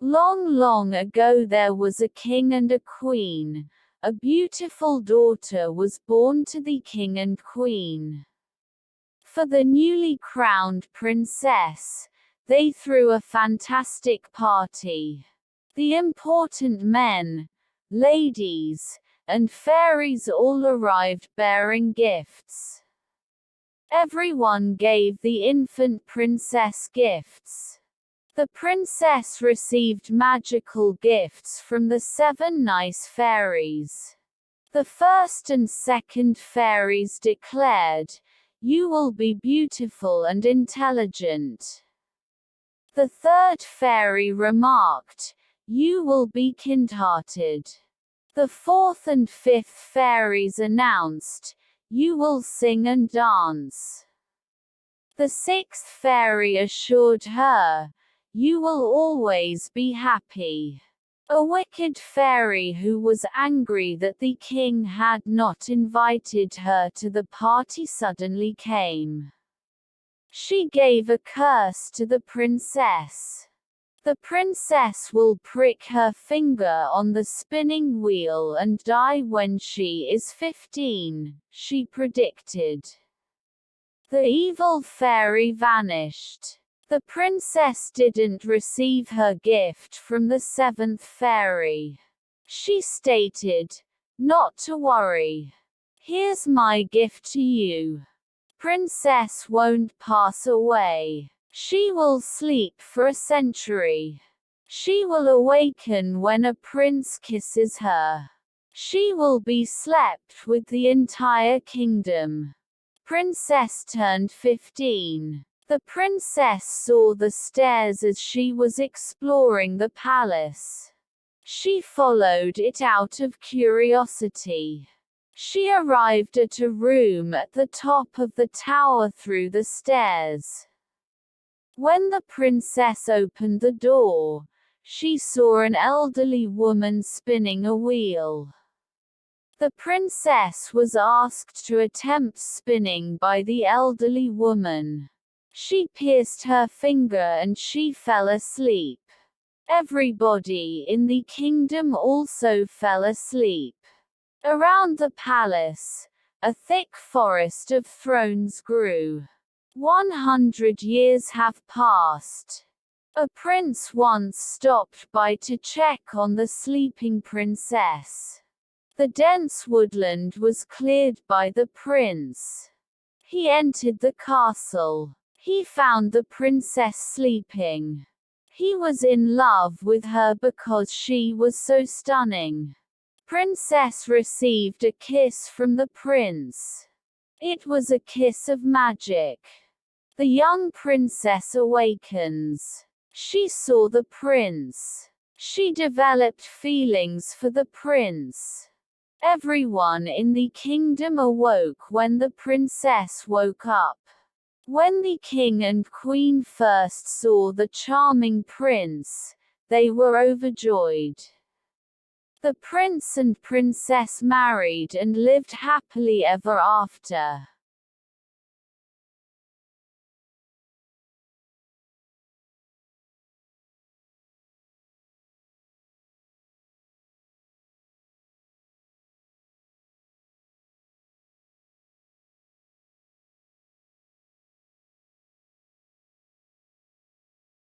Long, long ago there was a king and a queen. A beautiful daughter was born to the king and queen. For the newly crowned princess, they threw a fantastic party. The important men, ladies, and fairies all arrived bearing gifts. Everyone gave the infant princess gifts. The princess received magical gifts from the 7 nice fairies. The first and second fairies declared, "You will be beautiful and intelligent." The third fairy remarked, "You will be kind-hearted." The fourth and fifth fairies announced, "You will sing and dance." The sixth fairy assured her, "You will always be happy." A wicked fairy who was angry that the king had not invited her to the party suddenly came. She gave a curse to the princess. The princess will prick her finger on the spinning wheel and die when she is 15, she predicted. The evil fairy vanished. The princess didn't receive her gift from the 7th fairy. She stated, "Not to worry. Here's my gift to you. Princess won't pass away. She will sleep for a century. She will awaken when a prince kisses her. She will be slept with the entire kingdom." Princess turned 15. The princess saw the stairs as she was exploring the palace. She followed it out of curiosity. She arrived at a room at the top of the tower through the stairs. When the princess opened the door, she saw an elderly woman spinning a wheel. The princess was asked to attempt spinning by the elderly woman. She pierced her finger and she fell asleep. Everybody in the kingdom also fell asleep. Around the palace, a thick forest of thrones grew. 100 years have passed. A prince once stopped by to check on the sleeping princess. The dense woodland was cleared by the prince. He entered the castle. He found the princess sleeping. He was in love with her because she was so stunning. Princess received a kiss from the prince. It was a kiss of magic. The young princess awakens. She saw the prince. She developed feelings for the prince. Everyone in the kingdom awoke when the princess woke up. When the king and queen first saw the charming prince, they were overjoyed. The prince and princess married and lived happily ever after.